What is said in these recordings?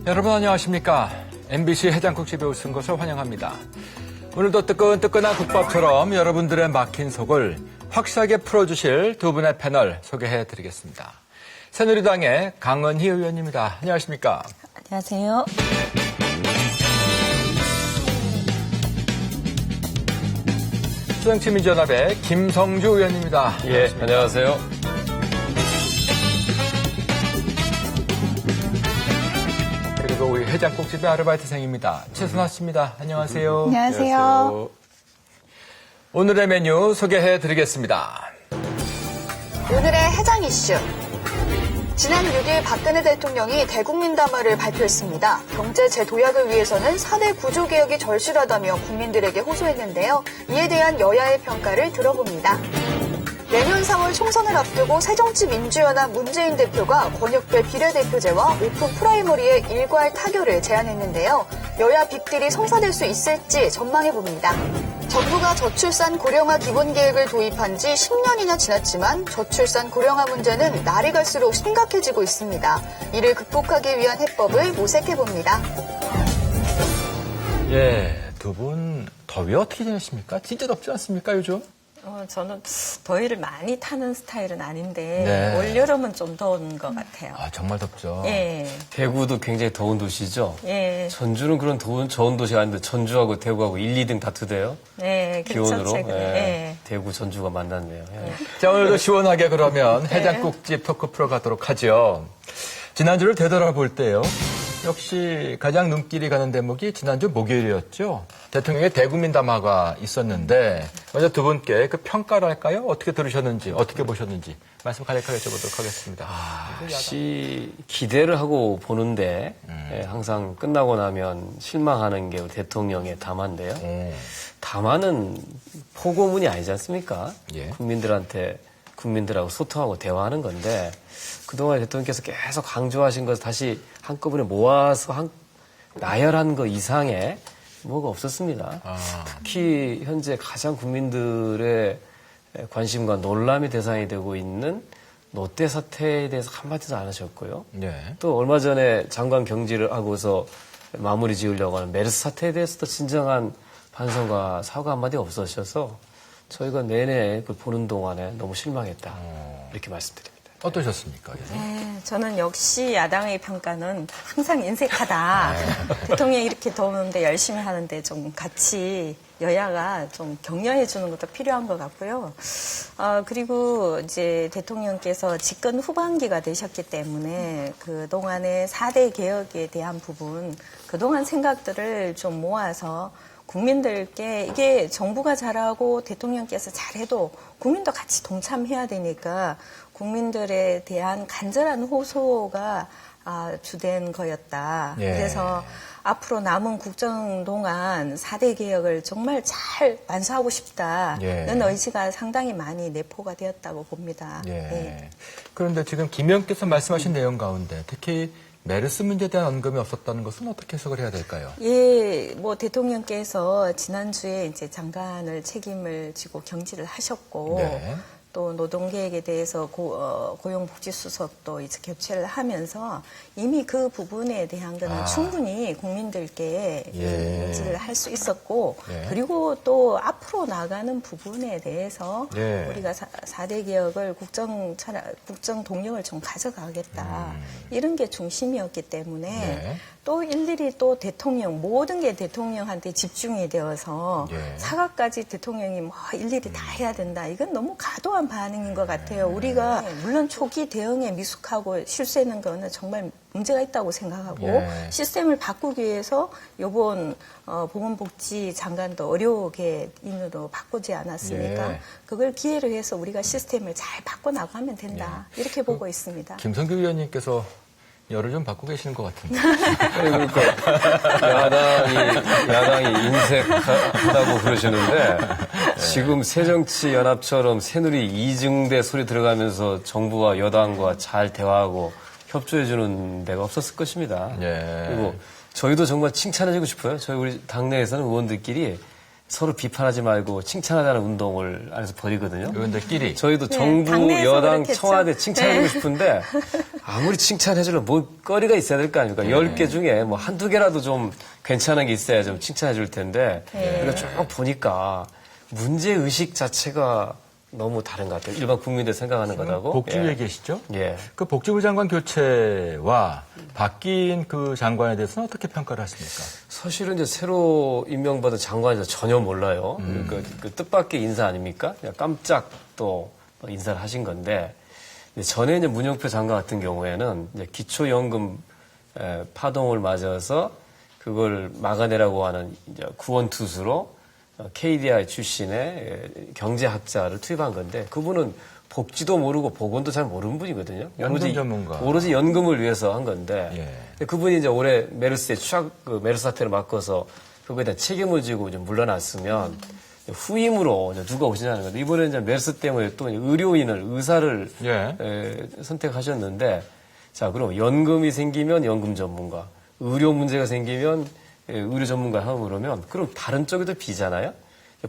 여러분 안녕하십니까? MBC 해장국집에 오신 것을 환영합니다. 오늘도 뜨끈뜨끈한 국밥처럼 여러분들의 막힌 속을 확실하게 풀어주실 두 분의 패널 소개해드리겠습니다. 새누리당의 강은희 의원입니다. 안녕하십니까? 안녕하세요. 새정치민주연합의 김성주 의원입니다. 예, 안녕하세요. 그리고 우리 해장국집의 아르바이트생입니다. 최순아 씨입니다. 안녕하세요. 안녕하세요. 오늘의 메뉴 소개해드리겠습니다. 오늘의 해장 이슈. 지난 6일 박근혜 대통령이 대국민 담화를 발표했습니다. 경제 재도약을 위해서는 4대 구조개혁이 절실하다며 국민들에게 호소했는데요. 이에 대한 여야의 평가를 들어봅니다. 내년 3월 총선을 앞두고 새정치민주연합 문재인 대표가 권역별 비례대표제와 오픈 프라이머리의 일괄 타결을 제안했는데요. 여야 빅딜이 성사될 수 있을지 전망해봅니다. 정부가 저출산 고령화 기본계획을 도입한 지 10년이나 지났지만 저출산 고령화 문제는 날이 갈수록 심각해지고 있습니다. 이를 극복하기 위한 해법을 모색해봅니다. 예, 두 분 더위 어떻게 지내십니까? 진짜 덥지 않습니까, 요즘? 저는 더위를 많이 타는 스타일은 아닌데 네. 올여름은 좀 더운 것 같아요. 아, 정말 덥죠. 예, 대구도 굉장히 더운 도시죠? 예, 전주는 그런 좋은 도시가 아닌데 전주하고 대구하고 1, 2등 다투대요? 네, 그렇죠. 기온으로. 최근에. 예. 대구, 전주가 만났네요. 예. 자, 오늘도 시원하게 그러면 해장국집 토크 풀어가도록 하죠. 지난주를 되돌아볼 때요. 역시 가장 눈길이 가는 대목이 지난주 목요일이었죠. 대통령의 대국민 담화가 있었는데 먼저 두 분께 그 평가를 할까요? 어떻게 들으셨는지, 어떻게 보셨는지 말씀 간략하게 여쭤보도록 하겠습니다. 역시 기대를 하고 보는데 예, 항상 끝나고 나면 실망하는 게 대통령의 담화인데요. 담화는 포고문이 아니지 않습니까? 예. 국민들하고 소통하고 대화하는 건데 그동안 대통령께서 계속 강조하신 것을 다시 한꺼번에 모아서 나열한 것 이상의 뭐가 없었습니다. 특히 현재 가장 국민들의 관심과 논란의 대상이 되고 있는 롯데 사태에 대해서 한마디도 안 하셨고요. 네. 또 얼마 전에 장관 경질을 하고서 마무리 지으려고 하는 메르스 사태에 대해서도 진정한 반성과 사과 한마디가 없으셔서 저희가 내내 그걸 보는 동안에 너무 실망했다. 이렇게 말씀드립니다. 어떠셨습니까? 네, 저는 역시 야당의 평가는 항상 인색하다. 대통령이 이렇게 더우는데 열심히 하는데 좀 같이 여야가 좀 격려해 주는 것도 필요한 것 같고요. 그리고 이제 대통령께서 집권 후반기가 되셨기 때문에 그동안의 4대 개혁에 대한 부분, 그동안 생각들을 좀 모아서 국민들께 이게 정부가 잘하고 대통령께서 잘해도 국민도 같이 동참해야 되니까 국민들에 대한 간절한 호소가 주된 거였다. 예. 그래서 앞으로 남은 국정 동안 4대 개혁을 정말 잘 완수하고 싶다는 예. 의지가 상당히 많이 내포가 되었다고 봅니다. 예. 네. 그런데 지금 김 의원께서 말씀하신 내용 가운데 특히 메르스 문제에 대한 언급이 없었다는 것은 어떻게 해석을 해야 될까요? 예, 대통령께서 지난주에 이제 장관을 책임을 지고 경질을 하셨고, 네. 또 노동계획에 대해서 고용복지수석도 이제 교체를 하면서 이미 그 부분에 대한 거는 충분히 국민들께 인지를 할 수 있었고, 네. 그리고 또 앞으로 나가는 부분에 대해서 네. 우리가 4대 개혁을 국정 동력을 좀 가져가겠다. 이런 게 중심이었기 때문에 네. 또 일일이 또 모든 게 대통령한테 집중이 되어서 예. 사과까지 대통령이 일일이 다 해야 된다. 이건 너무 과도한 반응인 것 같아요. 우리가 물론 초기 대응에 미숙하고 실수했는 거는 정말 문제가 있다고 생각하고 예. 시스템을 바꾸기 위해서 이번 보건복지 장관도 의료계인으로 바꾸지 않았습니까? 예. 그걸 기회로 해서 우리가 시스템을 잘 바꿔나가면 된다. 이렇게 보고 있습니다. 김성규 의원님께서 열을 좀 받고 계시는 것 같은데. 그러니까 야당이 인색하다고 그러시는데 지금 새정치연합처럼 새누리 이중대 소리 들어가면서 정부와 여당과 잘 대화하고 협조해주는 데가 없었을 것입니다. 예. 그리고 저희도 정말 칭찬해주고 싶어요. 우리 당내에서는 의원들끼리 서로 비판하지 말고 칭찬하자는 운동을 안에서 벌이거든요. 의원들끼리. 저희도 네, 정부, 당내에서 여당, 그렇겠죠. 청와대 칭찬하고 네. 싶은데 아무리 칭찬해주려면 뭐 거리가 있어야 될 거 아닙니까? 10개 중에 뭐 한두 개라도 좀 괜찮은 게 있어야 좀 칭찬해 줄 텐데 그러니까 쭉 보니까 문제의식 자체가 너무 다른 것 같아요. 일반 국민들 생각하는 거하고. 복지 예. 얘기하시죠? 예. 그 복지부 장관 교체와 바뀐 그 장관에 대해서는 어떻게 평가를 하십니까? 사실은 이제 새로 임명받은 장관에서 전혀 몰라요. 그 뜻밖의 인사 아닙니까? 그냥 깜짝 또 인사를 하신 건데 근데 전에 이제 문영표 장관 같은 경우에는 이제 기초연금 파동을 맞아서 그걸 막아내라고 하는 이제 구원투수로 KDI 출신의 경제학자를 투입한 건데 그분은 복지도 모르고 보건도 잘 모르는 분이거든요. 연금 전문가. 오로지 연금을 위해서 한 건데 예. 그분이 이제 올해 메르스 사태를 맡아서 그거에 대한 책임을 지고 이제 물러났으면 후임으로 이제 누가 오시냐는 건데 이번에 이제 메르스 때문에 또 의사를 예. 선택하셨는데 자 그럼 연금이 생기면 연금 전문가, 의료 문제가 생기면 의료 전문가 하고 그럼 다른 쪽에도 비잖아요.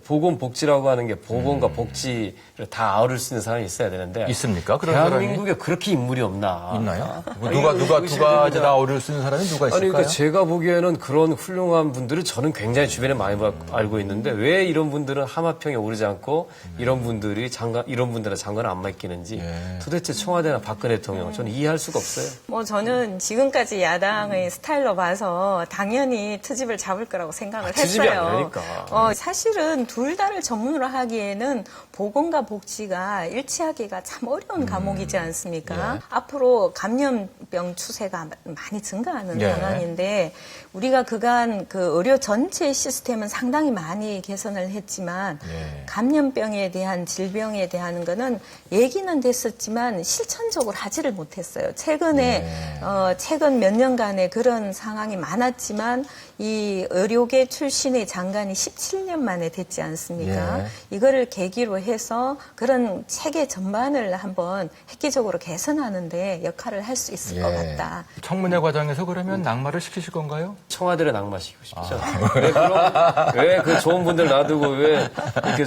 보건복지라고 하는 게 보건과 복지를 다 아우를 수 있는 사람이 있어야 되는데 있습니까? 그런 대한민국에 그렇게 인물이 없나? 있나요? 아, 누가 의심됩니다. 다 어려울 수 있는 사람이 누가 있을까요? 아니, 그러니까 제가 보기에는 그런 훌륭한 분들을 저는 굉장히 주변에 많이 알고 있는데 왜 이런 분들은 하마평에 오르지 않고 이런 분들은 장관을 안 맡기는지 도대체 청와대나 박근혜 대통령 저는 이해할 수가 없어요. 뭐 저는 지금까지 야당의 스타일로 봐서 당연히 트집을 잡을 거라고 생각을 트집이 했어요. 아니라니까. 사실은 둘 다를 전문으로 하기에는 보건과 복지가 일치하기가 참 어려운 과목이지 않습니까? 앞으로 감염병 추세가 많이 증가하는 예. 상황인데 우리가 그간 그 의료 전체 시스템은 상당히 많이 개선을 했지만 감염병에 대한 질병에 대한 거는 얘기는 됐었지만 실천적으로 하지를 못했어요. 최근 몇 년간의 그런 상황이 많았지만 이 의료계 출신의 장관이 17년 만에 됐지 않습니까? 예. 이거를 계기로 해서 그런 체계 전반을 한번 획기적으로 개선하는데 역할을 할 수 있을 것 같다. 청문회 과정에서 그러면 낙마를 시키실 건가요? 청와대를 낙마시키고 싶죠. 왜 그 좋은 분들 놔두고 왜 이렇게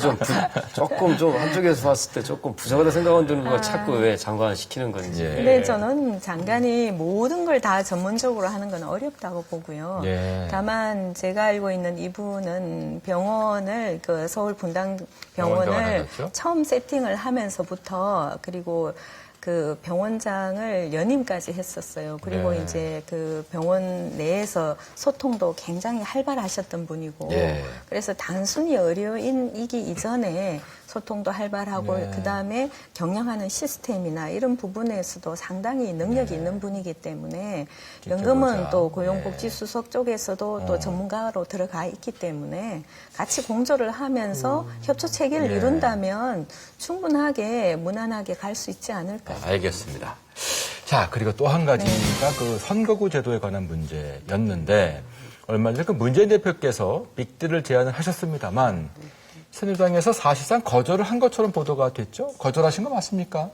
조금 좀 한쪽에서 봤을 때 조금 부족하다 생각은 드는 거 자꾸 왜 장관을 시키는 건지. 근데 저는 장관이 모든 걸 다 전문적으로 하는 건 어렵다고 보고요. 예. 다만 제가 알고 있는 이분은 병원을 그 서울 분당 병원 병원을 하셨죠? 처음 세팅을 하면서부터 그리고 그 병원장을 연임까지 했었어요. 그리고 네. 이제 그 병원 내에서 소통도 굉장히 활발하셨던 분이고 예. 그래서 단순히 의료인이기 이전에 소통도 활발하고 네. 그다음에 경영하는 시스템이나 이런 부분에서도 상당히 능력이 있는 분이기 때문에 연금은 지켜보자. 또 고용복지수석 쪽에서도 또 전문가로 들어가 있기 때문에 같이 공조를 하면서 협조 체계를 이룬다면 충분하게 무난하게 갈 수 있지 않을까요? 알겠습니다. 자, 그리고 또 한 가지가 그 선거구 제도에 관한 문제였는데 얼마 전에 그 문재인 대표께서 빅딜을 제안을 하셨습니다만 새누리당에서 사실상 거절을 한 것처럼 보도가 됐죠? 거절하신 거 맞습니까?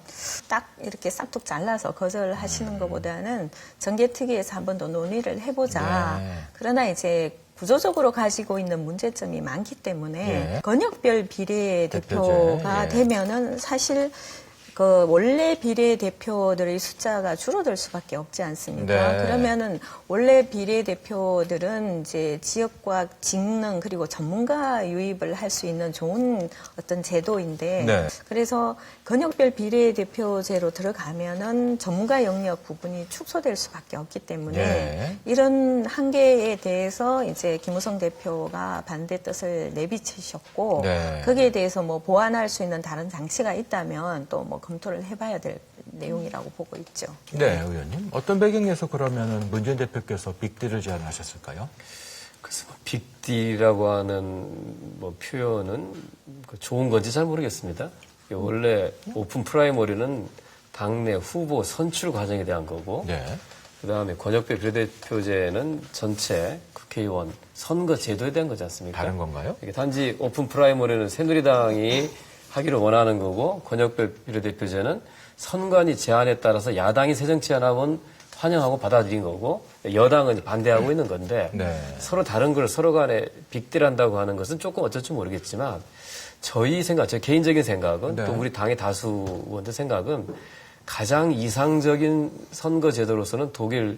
딱 이렇게 싹둑 잘라서 거절하시는 것보다는 정개특위에서 한 번 더 논의를 해보자. 네. 그러나 이제 구조적으로 가지고 있는 문제점이 많기 때문에 예. 권역별 비례대표가 대표제, 예. 되면은 사실 그 원래 비례대표들의 숫자가 줄어들 수밖에 없지 않습니까? 네. 그러면은 원래 비례대표들은 이제 지역과 직능 그리고 전문가 유입을 할 수 있는 좋은 어떤 제도인데 네. 그래서 권역별 비례대표제로 들어가면은 전문가 영역 부분이 축소될 수밖에 없기 때문에 네. 이런 한계에 대해서 이제 김우성 대표가 반대 뜻을 내비치셨고 네. 거기에 대해서 뭐 보완할 수 있는 다른 장치가 있다면 또 뭐 검토를 해봐야 될 내용이라고 보고 있죠. 네, 의원님. 어떤 배경에서 그러면은 문재인 대표께서 빅딜을 제안하셨을까요? 그래서 빅딜이라고 하는 뭐 표현은 좋은 건지 잘 모르겠습니다. 원래 오픈 프라이머리는 당내 후보 선출 과정에 대한 거고 네. 그다음에 권역별 비례대표제는 전체 국회의원 선거 제도에 대한 거지 않습니까? 다른 건가요? 이게 단지 오픈 프라이머리는 새누리당이 하기를 원하는 거고 권역별 비례대표제는 선관위 제안에 따라서 야당이 새정치 연합은 환영하고 받아들인 거고 여당은 이제 반대하고 있는 건데 네. 서로 다른 걸 서로 간에 빅딜한다고 하는 것은 조금 어쩔 줄 모르겠지만 저희 생각, 제 개인적인 생각은 네. 또 우리 당의 다수 의원들 생각은 가장 이상적인 선거 제도로서는 독일의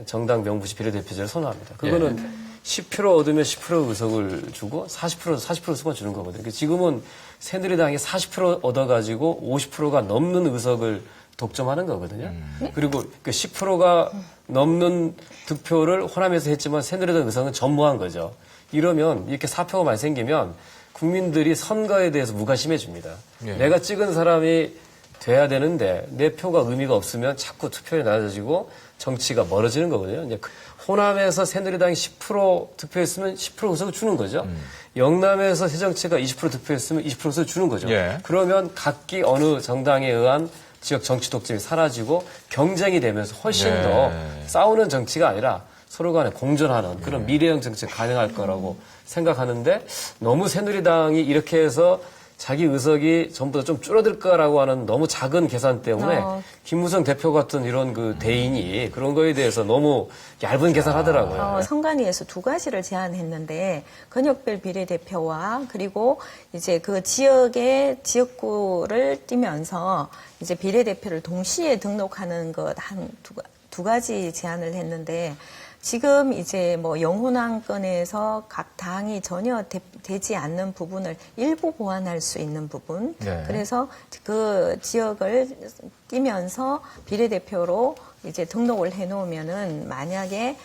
정당 명부시 비례대표제를 선호합니다. 그거는 10% 얻으면 10% 의석을 주고 40% 의석만 주는 거거든요. 그러니까 지금은 새누리당이 40% 얻어가지고 50%가 넘는 의석을 독점하는 거거든요. 그리고 그 10%가 넘는 득표를 호남에서 했지만 새누리당 의석은 전무한 거죠. 이러면 이렇게 사표가 많이 생기면 국민들이 선거에 대해서 무관심해집니다. 예. 내가 찍은 사람이 돼야 되는데 내 표가 의미가 없으면 자꾸 투표율이 낮아지고 정치가 멀어지는 거거든요. 이제 호남에서 새누리당이 10% 득표했으면 10% 의석을 주는 거죠. 영남에서 새정치가 20% 득표했으면 20% 의석을 주는 거죠. 예. 그러면 각기 어느 정당에 의한 지역 정치 독점이 사라지고 경쟁이 되면서 훨씬 네. 더 싸우는 정치가 아니라 서로 간에 공존하는 그런 미래형 정치가 가능할 거라고 생각하는데 너무 새누리당이 이렇게 해서 자기 의석이 전부 다 좀 줄어들 거라고 하는 너무 작은 계산 때문에 김무성 대표 같은 이런 그 대인이 그런 거에 대해서 너무 얇은 계산하더라고요. 선관위에서 두 가지를 제안했는데 권역별 비례대표와 그리고 이제 그 지역의 지역구를 띄면서 이제 비례대표를 동시에 등록하는 것 한 두 가지 제안을 했는데 지금 이제 뭐 영혼왕권에서 각 당이 전혀 되지 않는 부분을 일부 보완할 수 있는 부분. 네. 그래서 그 지역을 끼면서 비례대표로 이제 등록을 해놓으면은 만약에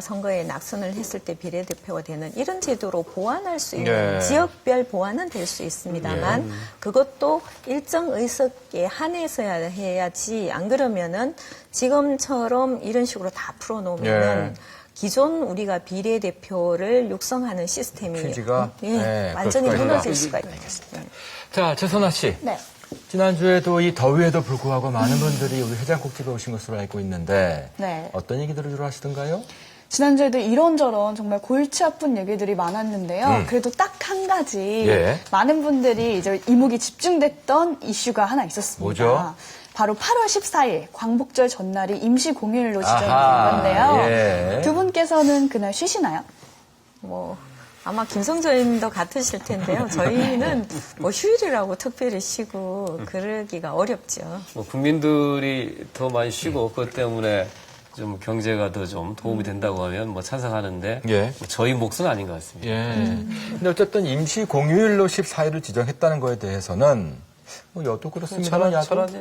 선거에 낙선을 했을 때 비례대표가 되는 이런 제도로 보완할 수 있는 네. 지역별 보완은 될 수 있습니다만 그것도 일정 의석에 한해서 해야지 안 그러면은 지금처럼 이런 식으로 다 풀어놓으면은 기존 우리가 비례대표를 육성하는 시스템이 취지가 완전히 그럴 수가 무너질 있다. 수가 있다. 자, 최선아 씨. 네. 지난주에도 이 더위에도 불구하고 많은 분들이 우리 해장국집에 오신 것으로 알고 있는데 네. 어떤 얘기들을 주로 하시던가요? 지난주에도 이런저런 정말 골치 아픈 얘기들이 많았는데요. 그래도 딱 한 가지 예. 많은 분들이 이제 이목이 집중됐던 이슈가 하나 있었습니다. 뭐죠? 바로 8월 14일 광복절 전날이 임시 공휴일로 지정이 된 아하, 건데요. 예. 두 분께서는 그날 쉬시나요? 뭐 아마 김성조 님도 같으실 텐데요. 저희는 뭐 휴일이라고 특별히 쉬고 그러기가 어렵죠. 뭐 국민들이 더 많이 쉬고 그것 때문에 좀 경제가 더 좀 도움이 된다고 하면 뭐 찬성하는데 예. 뭐 저희 몫은 아닌 것 같습니다. 예. 근데 어쨌든 임시 공휴일로 14일을 지정했다는 거에 대해서는 뭐 여도 그렇습니다.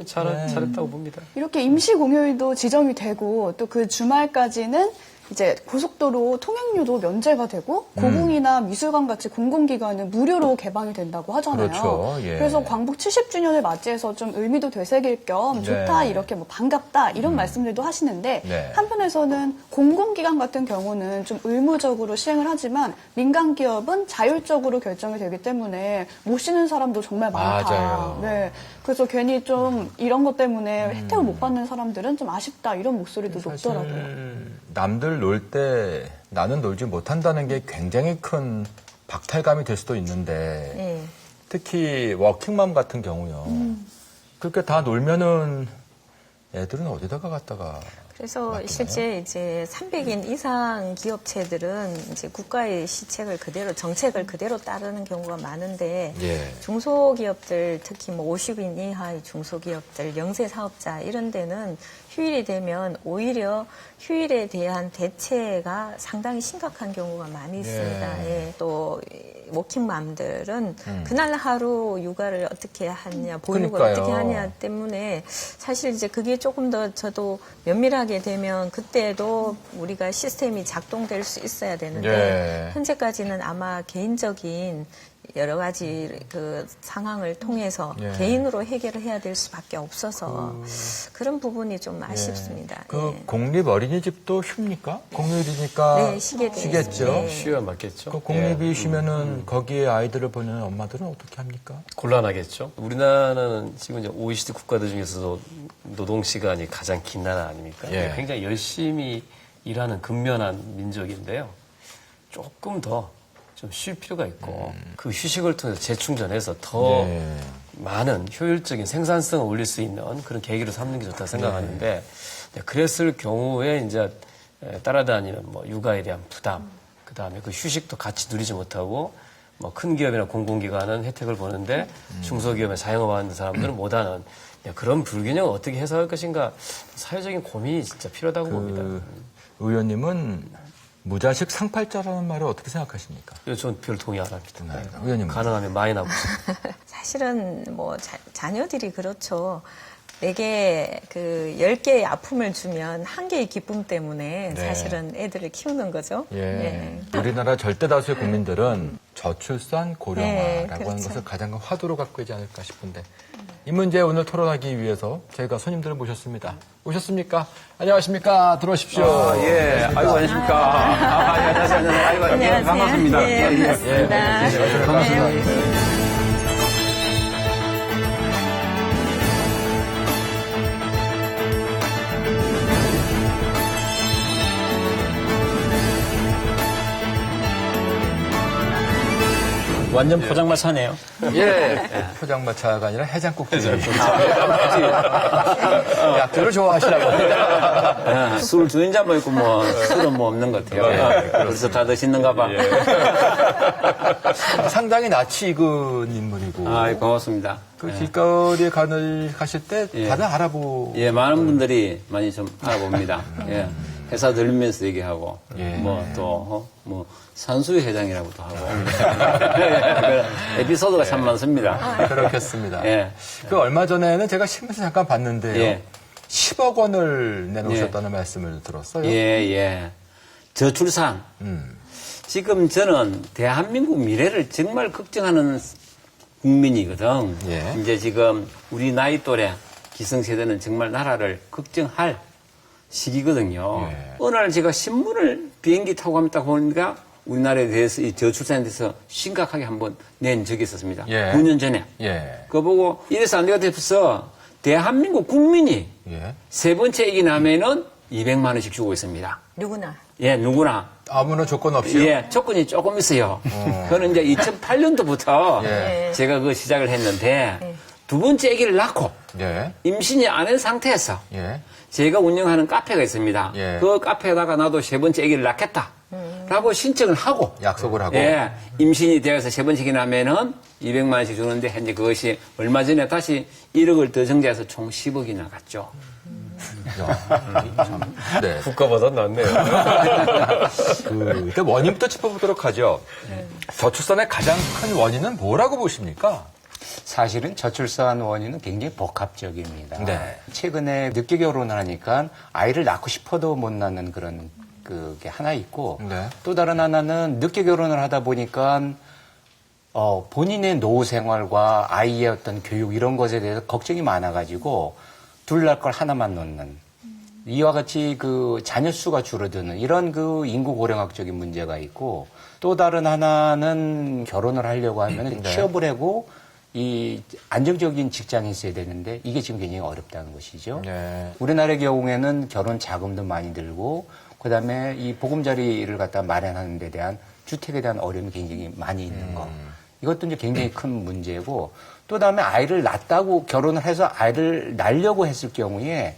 잘했다고 봅니다. 이렇게 임시 공휴일도 지정이 되고 또 그 주말까지는 이제 고속도로 통행료도 면제가 되고 고궁이나 미술관 같이 공공기관은 무료로 개방이 된다고 하잖아요. 그렇죠. 예. 그래서 광복 70주년을 맞이해서 좀 의미도 되새길 겸 좋다, 네. 이렇게 뭐 반갑다 이런 말씀들도 하시는데 네. 한편에서는 공공기관 같은 경우는 좀 의무적으로 시행을 하지만 민간 기업은 자율적으로 결정이 되기 때문에 못 쉬는 사람도 정말 많다. 맞아요. 네. 그래서 괜히 좀 이런 것 때문에 혜택을 못 받는 사람들은 좀 아쉽다 이런 목소리도 높더라고요. 남들 놀 때 나는 놀지 못한다는 게 굉장히 큰 박탈감이 될 수도 있는데 예. 특히 워킹맘 같은 경우요. 그렇게 다 놀면은 애들은 어디다가 갔다가 그래서 맞겠네요. 실제 이제 300인 이상 기업체들은 이제 국가의 시책을 그대로 정책을 그대로 따르는 경우가 많은데 예. 중소기업들 특히 뭐 50인 이하의 중소기업들 영세 사업자 이런 데는 휴일이 되면 오히려 휴일에 대한 대체가 상당히 심각한 경우가 많이 있습니다. 예. 또 워킹맘들은 그날 하루 육아를 어떻게 하냐, 보육을 그러니까요. 어떻게 하냐 때문에 사실 이제 그게 조금 더 저도 면밀하게 되면 그때도 우리가 시스템이 작동될 수 있어야 되는데 예. 현재까지는 아마 개인적인 여러 가지 그 상황을 통해서 예. 개인으로 해결을 해야 될 수밖에 없어서 그런 부분이 좀 아쉽습니다. 그 예. 공립 어린이집도 쉽니까? 공휴일이니까 네, 쉬겠죠. 네. 쉬어야 맞겠죠. 그 공립이 예. 쉬면은 거기에 아이들을 보내는 엄마들은 어떻게 합니까? 곤란하겠죠. 우리나라는 지금 이제 OECD 국가들 중에서도 노동 시간이 가장 긴 나라 아닙니까? 예. 굉장히 열심히 일하는 근면한 민족인데요. 조금 더 좀 쉴 필요가 있고 그 휴식을 통해서 재충전해서 더 네. 많은 효율적인 생산성을 올릴 수 있는 그런 계기로 삼는 게 좋다고 생각하는데 그랬을 경우에 이제 따라다니는 뭐 육아에 대한 부담, 그 다음에 그 휴식도 같이 누리지 못하고 뭐 큰 기업이나 공공기관은 혜택을 보는데 중소기업에 자영업하는 사람들은 못하는 그런 불균형을 어떻게 해소할 것인가 사회적인 고민이 진짜 필요하다고 봅니다. 의원님은 무자식 상팔자라는 말을 어떻게 생각하십니까? 저는 별 동의 안 합니다. 의원님 가능하면 많이 나고 싶어요. 사실은 뭐 자녀들이 그렇죠. 내게 그 10개의 아픔을 주면 1개의 기쁨 때문에 네. 사실은 애들을 키우는 거죠. 예. 우리나라 절대 다수의 국민들은 저출산 고령화라고 네, 하는 그렇죠. 것을 가장 큰 화두로 갖고 있지 않을까 싶은데 이 문제 오늘 토론하기 위해서 저희가 손님들을 모셨습니다. 오셨습니까? 안녕하십니까? 들어오십시오. 예, 아이고, 안녕하십니까. 안녕하세요. 아이고, 안녕하세요. 반갑습니다. 네, 반갑습니다. 반갑습니다. 완전 포장마차네요. 예. 포장마차가 아니라 해장국집. 약주를 좋아하시라고. 술 두 잔만 있고 뭐 술은 뭐 없는 것 같아요. 벌써 다 드시는가 봐. 상당히 낯이 익은 인물이고. 아, 고맙습니다. 그 길거리에 가실 때 예. 다들 알아보. 예, 많은 분들이 많이 좀 알아봅니다. 예. 회사 들리면서 얘기하고, 예. 뭐 또, 산수유 회장이라고도 하고. 에피소드가 참 많습니다. 그렇겠습니다. 예. 그 얼마 전에는 제가 신문에서 잠깐 봤는데요. 예. 10억 원을 내놓으셨다는 말씀을 들었어요. 예, 예. 저출산. 지금 저는 대한민국 미래를 정말 걱정하는 국민이거든. 예. 이제 지금 우리 나이 또래 기성세대는 정말 나라를 걱정할 시기거든요. 예. 어느 날 제가 신문을 비행기 타고 갑니다 보니까 우리나라에 대해서 이 저출산에 대해서 심각하게 한번 낸 적이 있었습니다. 예. 9년 전에. 예. 그거 보고 이래서 안 되겠다 싶어서 대한민국 국민이 예. 세 번째 아기 낳으면은 200만 원씩 주고 있습니다. 누구나. 예, 누구나. 아무나 조건 없이요? 예, 조건이 조금 있어요. 그거는 이제 2008년도부터 예. 제가 그 시작을 했는데 두 번째 아기를 낳고 예. 임신이 안 한 상태에서 예. 제가 운영하는 카페가 있습니다. 예. 그 카페에다가 나도 세 번째 아기를 낳겠다라고 신청을 하고 약속을 하고. 예, 임신이 되어서 세 번째 아기 낳으면은 200만 원씩 주는데 현재 그것이 얼마 전에 다시 1억을 더 정지해서 총 10억이 나갔죠. 참. 네. 국가보다 낫네요. 일단 원인부터 짚어보도록 하죠. 저출산의 가장 큰 원인은 뭐라고 보십니까? 사실은 저출산 원인은 굉장히 복합적입니다. 네. 최근에 늦게 결혼을 하니까 아이를 낳고 싶어도 못 낳는 그런 그게 하나 있고 네. 또 다른 하나는 늦게 결혼을 하다 보니까 본인의 노후 생활과 아이의 어떤 교육 이런 것에 대해서 걱정이 많아가지고 둘 낳을 걸 하나만 놓는 이와 같이 그 자녀 수가 줄어드는 이런 그 인구 고령학적인 문제가 있고 또 다른 하나는 결혼을 하려고 하면 네. 취업을 하고 이 안정적인 직장이 있어야 되는데 이게 지금 굉장히 어렵다는 것이죠. 네. 우리나라의 경우에는 결혼 자금도 많이 들고 그다음에 이 보금자리를 갖다 마련하는 데 대한 주택에 대한 어려움이 굉장히 많이 있는 거. 이것도 이제 굉장히 큰 문제고 또 다음에 아이를 낳았다고 결혼을 해서 아이를 낳으려고 했을 경우에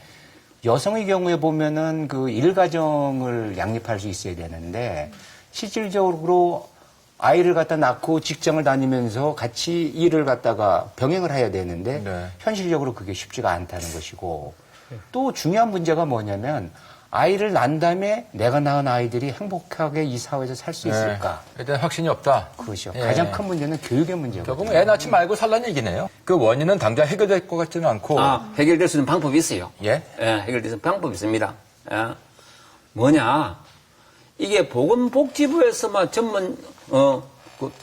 여성의 경우에 보면은 그 일가정을 양립할 수 있어야 되는데 실질적으로 아이를 갖다 낳고 직장을 다니면서 같이 일을 갖다가 병행을 해야 되는데 네. 현실적으로 그게 쉽지가 않다는 것이고 또 중요한 문제가 뭐냐면 아이를 낳은 다음에 내가 낳은 아이들이 행복하게 이 사회에서 살 수 있을까? 일단 확신이 없다. 그것이요. 예. 가장 큰 문제는 교육의 문제거든요. 결국은 애 낳지 말고 살라는 얘기네요. 그 원인은 당장 해결될 것 같지는 않고. 해결될 수 있는 방법이 있어요. 예? 예, 해결될 수 있는 방법이 있습니다. 예. 뭐냐? 이게 보건복지부에서만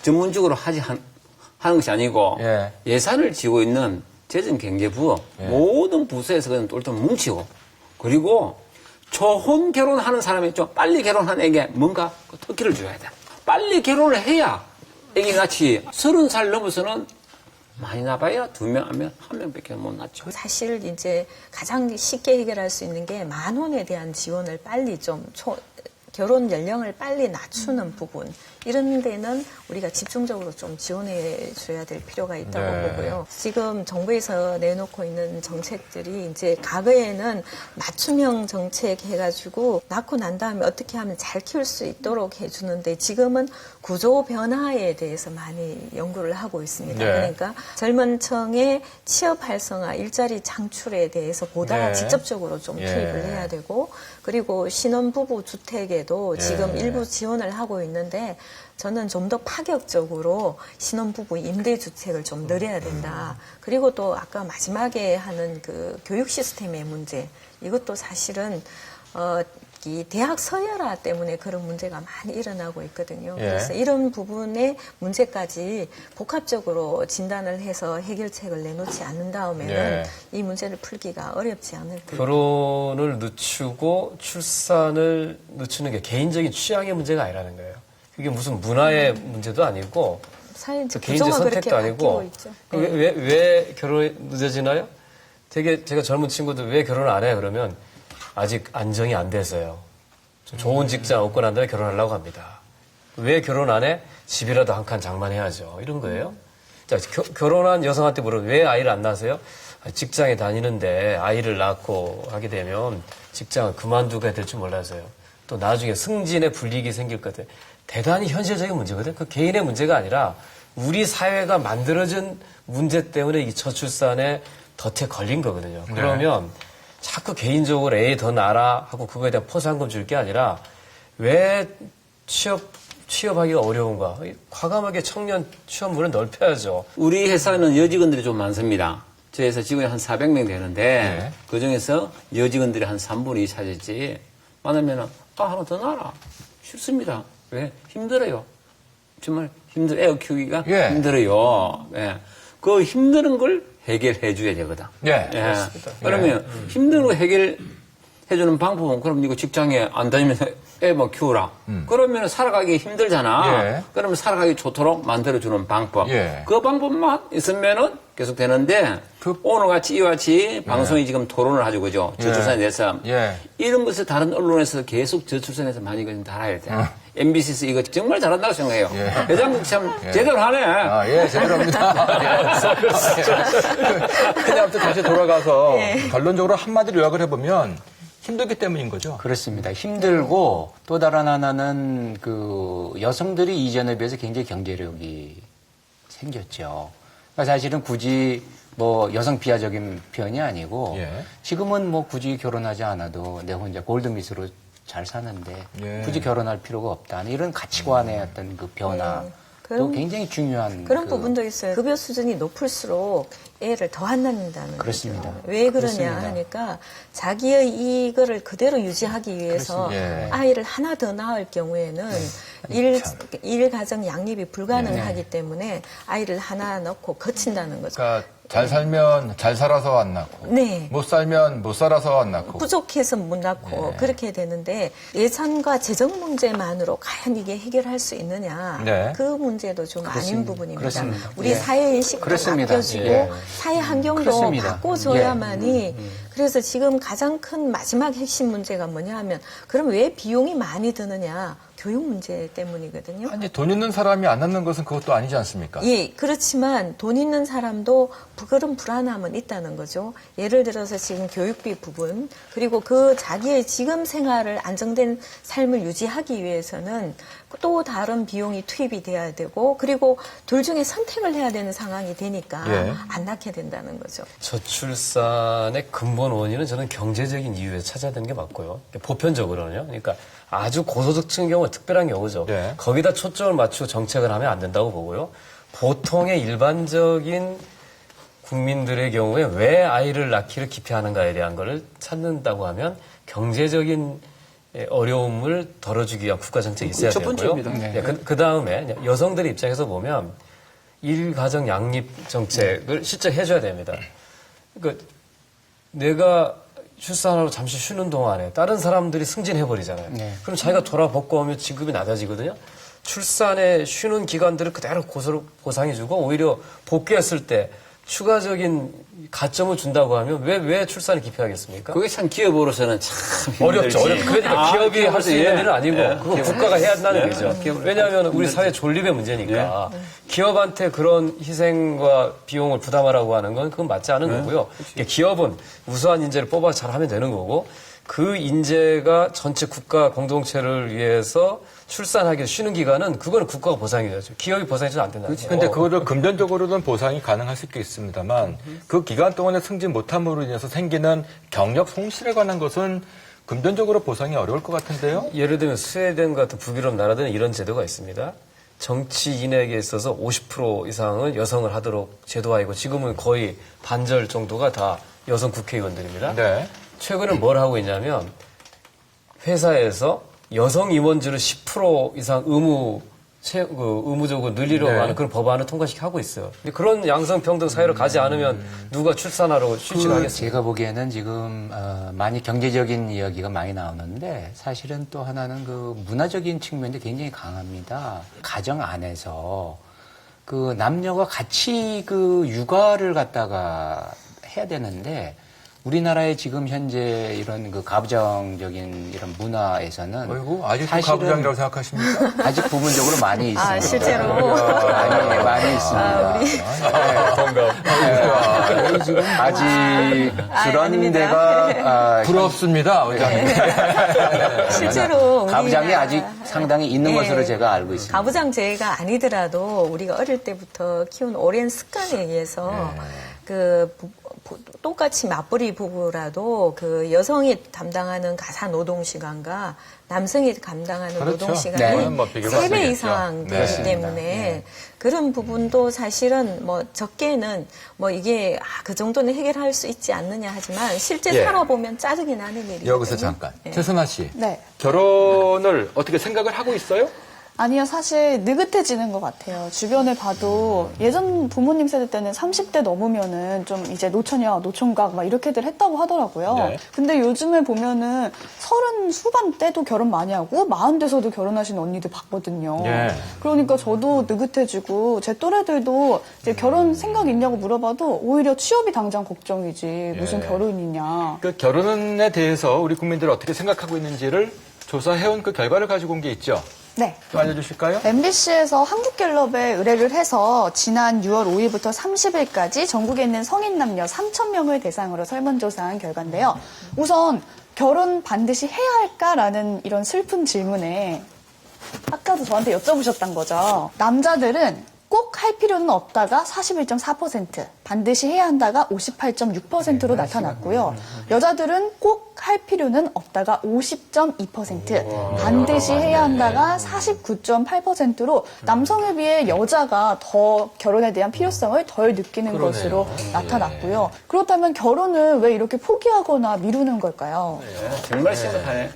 전문적으로 하는 것이 아니고 예. 예산을 지고 있는 재정경제부 모든 부서에서 그냥 똘똘 뭉치고 그리고 초혼 결혼하는 사람이 좀 빨리 결혼한 애에게 뭔가 그 특기를 줘야 돼. 빨리 결혼을 해야 애기 낳지 30살 넘어서는 많이 낳아야 2명 하면 1명밖에 못 낳죠. 사실 이제 가장 쉽게 해결할 수 있는 게 10,000원에 대한 지원을 빨리 좀 결혼 연령을 빨리 낮추는 부분 이런 데는 우리가 집중적으로 좀 지원해 줘야 될 필요가 있다고 네. 보고요. 지금 정부에서 내놓고 있는 정책들이 이제 과거에는 맞춤형 정책 해가지고 낳고 난 다음에 어떻게 하면 잘 키울 수 있도록 해주는데 지금은 구조 변화에 대해서 많이 연구를 하고 있습니다. 네. 그러니까 젊은 층의 취업 활성화, 일자리 창출에 대해서 보다 네. 직접적으로 좀 예. 투입을 해야 되고 그리고 신혼부부 주택에도 지금 예. 일부 지원을 하고 있는데 저는 좀 더 파격적으로 신혼부부 임대주택을 좀 늘려야 된다. 그리고 또 아까 마지막에 하는 그 교육 시스템의 문제 이것도 사실은 이 대학 서열화 때문에 그런 문제가 많이 일어나고 있거든요. 예. 그래서 이런 부분의 문제까지 복합적으로 진단을 해서 해결책을 내놓지 않는 다음에는 예. 이 문제를 풀기가 어렵지 않을까. 결혼을 늦추고 출산을 늦추는 게 개인적인 취향의 문제가 아니라는 거예요. 그게 무슨 문화의 문제도 아니고 사회적 개인적 구조가 그렇게 선택도 바뀌고 아니고 있죠. 왜 결혼이 늦어지나요? 되게 제가 젊은 친구들 왜 결혼을 안 해요? 그러면 아직 안정이 안 돼서요. 좀 좋은 직장 얻고 난 다음에 결혼하려고 합니다. 왜 결혼 안 해? 집이라도 한 칸 장만해야죠. 이런 거예요. 자, 결혼한 여성한테 물으면 왜 아이를 안 낳으세요? 직장에 다니는데 아이를 낳고 하게 되면 직장을 그만두게 될 줄 몰라서요. 또 나중에 승진에 불이익이 생길 것 같아요. 대단히 현실적인 문제거든요. 그 개인의 문제가 아니라 우리 사회가 만들어진 문제 때문에 이 저출산에 덫에 걸린 거거든요. 그러면 자꾸 개인적으로 애 더 낳아라 하고 그거에 대한 포상금 줄 게 아니라 왜 취업하기가 어려운가? 과감하게 청년 취업문을 넓혀야죠. 우리 회사는 여직원들이 좀 많습니다. 저희 회사 직원이 한 400명 되는데 네. 그중에서 여직원들이 한 3분의 2 차지지. 많으면 하나 더 낳아라. 싫습니다. 왜? 힘들어요. 정말 애 키우기가 예. 힘들어요. 예. 그 힘드는 걸 해결해 줘야 되거든. 예, 그렇습니다. 그러면 힘든 거 해결해주는 방법은 그럼 이거 직장에 안 다니면서 애만 키우라. 그러면 살아가기 힘들잖아. 예. 그러면 살아가기 좋도록 만들어주는 방법. 예. 그 방법만 있으면은 계속 되는데 오늘 같이 이와 같이 방송이 지금 토론을 하죠, 그죠? 저출산에 대해서 예. 이런 것을 다른 언론에서 계속 저출산에서 많이 달아야 돼. MBC에서 이거 정말 잘한다고 생각해요. 회장님 참 제대로 하네. 아, 예, 제대로 합니다. 근데 아무튼 다시 돌아가서 결론적으로 한마디로 요약을 해보면 힘들기 때문인 거죠. 그렇습니다. 힘들고 또 다른 하나는 그 여성들이 이전에 비해서 굉장히 경제력이 생겼죠. 그러니까 사실은 굳이 뭐 여성 비하적인 표현이 아니고 예. 지금은 뭐 굳이 결혼하지 않아도 내 혼자 골드미스로 잘 사는데 예. 굳이 결혼할 필요가 없다. 이런 가치관의 어떤 그 변화도 그럼 굉장히 중요한 그런 그 부분도 있어요. 급여 수준이 높을수록 애를 더 안 낳는다는 그렇습니다. 거죠. 왜 그러냐 그렇습니다. 하니까 자기의 이거를 그대로 유지하기 위해서 그렇습니다. 예. 아이를 하나 더 낳을 경우에는 일가정 양립이 불가능하기 때문에 아이를 하나 넣고 거친다는 거죠. 그러니까 잘 살면 잘 살아서 안 낳고, 네. 못 살면 못 살아서 안 낳고. 부족해서 못 낳고 네. 그렇게 되는데 예산과 재정 문제만으로 과연 이게 해결할 수 있느냐 네. 그 문제도 좀 아닌 부분입니다. 그렇습니다. 우리 예. 사회 인식도 그렇습니다. 바뀌어지고 예. 사회 환경도 그렇습니다. 바꿔줘야만이 그래서 지금 가장 큰 마지막 핵심 문제가 뭐냐 하면 그럼 왜 비용이 많이 드느냐 교육 문제 때문이거든요. 아니, 돈 있는 사람이 안 낳는 것은 그것도 아니지 않습니까? 예, 그렇지만 돈 있는 사람도 그런 불안함은 있다는 거죠. 예를 들어서 지금 교육비 부분, 그리고 그 자기의 지금 생활을 안정된 삶을 유지하기 위해서는 또 다른 비용이 투입이 돼야 되고, 그리고 둘 중에 선택을 해야 되는 상황이 되니까 예. 안 낳게 된다는 거죠. 저출산의 근본 원인은 저는 경제적인 이유에서 찾아야 되는 게 맞고요. 보편적으로는요. 그러니까 아주 고소득층의 경우는 특별한 경우죠. 네. 거기다 초점을 맞추고 정책을 하면 안 된다고 보고요. 보통의 일반적인 국민들의 경우에 왜 아이를 낳기를 기피하는가에 대한 것을 찾는다고 하면 경제적인 어려움을 덜어주기 위한 국가 정책이 있어야 첫 되고요. 번째입니다. 네, 그 다음에 여성들의 입장에서 보면 일가정 양립 정책을 실제 해줘야 됩니다. 그러니까 내가 출산하고 잠시 쉬는 동안에 다른 사람들이 승진해버리잖아요. 네. 그럼 자기가 돌아벗고 오면 지급이 낮아지거든요. 출산에 쉬는 기간들을 그대로 고스로 보상해주고 오히려 복귀했을 때 추가적인 가점을 준다고 하면 왜 출산을 기피하겠습니까? 그게 참 기업으로서는 참 어렵죠. 힘들지. 그러니까 기업이 할 수 있는 예. 일은 아니고 예. 그거 국가가 해야 한다는 거죠. 기업은 왜냐하면 우리 사회 존립의 문제니까 기업한테 그런 희생과 비용을 부담하라고 하는 건 그건 맞지 않은 거고요. 그러니까 기업은 우수한 인재를 뽑아 잘하면 되는 거고 그 인재가 전체 국가 공동체를 위해서 출산하기 쉬는 기간은 그거는 국가가 보상해야죠. 기업이 보상해서는 안 된다는 거죠. 근데 그거를 금전적으로는 보상이 가능할 수 있겠습니다만 그 기간 동안에 승진 못함으로 인해서 생기는 경력 손실에 관한 것은 금전적으로 보상이 어려울 것 같은데요? 예를 들면 스웨덴 같은 북유럽 나라들은 이런 제도가 있습니다. 정치인에게 있어서 50% 이상을 여성을 하도록 제도화이고 지금은 거의 반절 정도가 다 여성 국회의원들입니다. 네. 최근에 뭘 하고 있냐면 회사에서 여성 임원주를 10% 이상 의무적으로 늘리려고 네. 하는 그런 법안을 통과시키고 있어요. 근데 그런 양성평등 사회로 가지 않으면 누가 출산하러 취직하겠습니까? 제가 보기에는 지금 많이 경제적인 이야기가 많이 나오는데 사실은 또 하나는 그 문화적인 측면도 굉장히 강합니다. 가정 안에서 그 남녀가 같이 그 육아를 갖다가 해야 되는데 우리나라의 지금 현재 이런 그 가부장적인 이런 문화에서는 어이구, 아직도 사실은 가부장이라고 생각하십니까? 아직 부분적으로 많이 있습니다. 아, 실제로. 많이 있습니다. 지금 아직 그런 아닙니다. 데가 부럽습니다, 의장님. 실제로 우리가 가부장이 아직 상당히 있는 예. 것으로 제가 알고 있습니다. 가부장제가 아니더라도 우리가 어릴 때부터 키운 오랜 습관에 의해서 똑같이 맞벌이 부부라도 그 여성이 담당하는 가사 노동 시간과 남성이 감당하는 그렇죠. 노동 네. 시간이 뭐 비교가 3배 되겠죠. 이상 되기 네. 때문에 그런 부분도 사실은 뭐 적게는 뭐 이게 그 정도는 해결할 수 있지 않느냐 하지만 실제 예. 살아보면 짜증이 나는 일이에요. 여기서 잠깐. 최선아 씨. 네. 결혼을 어떻게 생각을 하고 있어요? 아니요, 사실 느긋해지는 것 같아요. 주변에 봐도 예전 부모님 세대 때는 30대 넘으면은 좀 이제 노처녀, 노총각 막 이렇게들 했다고 하더라고요. 네. 근데 요즘에 보면은 30 후반 때도 결혼 많이 하고 40 돼서도 결혼하시는 언니들 봤거든요. 예. 그러니까 저도 느긋해지고 제 또래들도 이제 결혼 생각 있냐고 물어봐도 오히려 취업이 당장 걱정이지 무슨 결혼이냐. 그 결혼에 대해서 우리 국민들이 어떻게 생각하고 있는지를 조사해온 그 결과를 가지고 온 게 있죠. 네. 좀 알려주실까요? MBC에서 한국갤럽에 의뢰를 해서 지난 6월 5일부터 30일까지 전국에 있는 성인 남녀 3,000명을 대상으로 설문조사한 결과인데요. 우선 결혼 반드시 해야 할까라는 이런 슬픈 질문에 아까도 저한테 여쭤보셨던 거죠. 남자들은 꼭 할 필요는 없다가 41.4%, 반드시 해야 한다가 58.6%로 나타났고요. 여자들은 꼭 할 필요는 없다가 50.2%, 반드시 해야 한다가 49.8%로 남성에 비해 여자가 더 결혼에 대한 필요성을 덜 느끼는 것으로 나타났고요. 그렇다면 결혼을 왜 이렇게 포기하거나 미루는 걸까요? 정말 심각하네.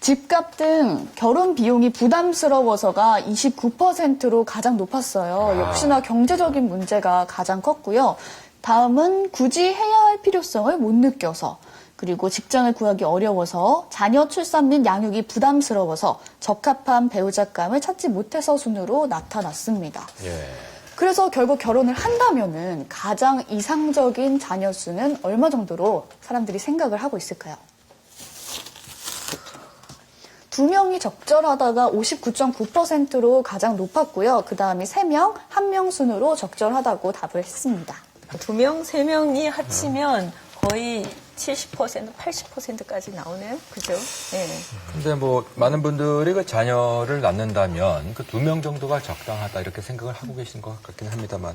집값 등 결혼 비용이 부담스러워서가 29%로 가장 높았어요. 역시나 경제적인 문제가 가장 컸고요. 다음은 굳이 해야 할 필요성을 못 느껴서, 그리고 직장을 구하기 어려워서, 자녀 출산 및 양육이 부담스러워서, 적합한 배우자감을 찾지 못해서 순으로 나타났습니다. 그래서 결국 결혼을 한다면은 가장 이상적인 자녀 수는 얼마 정도로 사람들이 생각을 하고 있을까요? 2명이 적절하다가 59.9%로 가장 높았고요. 그 다음이 3명, 1명 순으로 적절하다고 답을 했습니다. 2명, 3명이 합치면 거의 70%, 80%까지 나오네요. 그죠? 네. 근데 뭐 많은 분들이 그 자녀를 낳는다면 그 2명 정도가 적당하다 이렇게 생각을 하고 계신 것 같긴 합니다만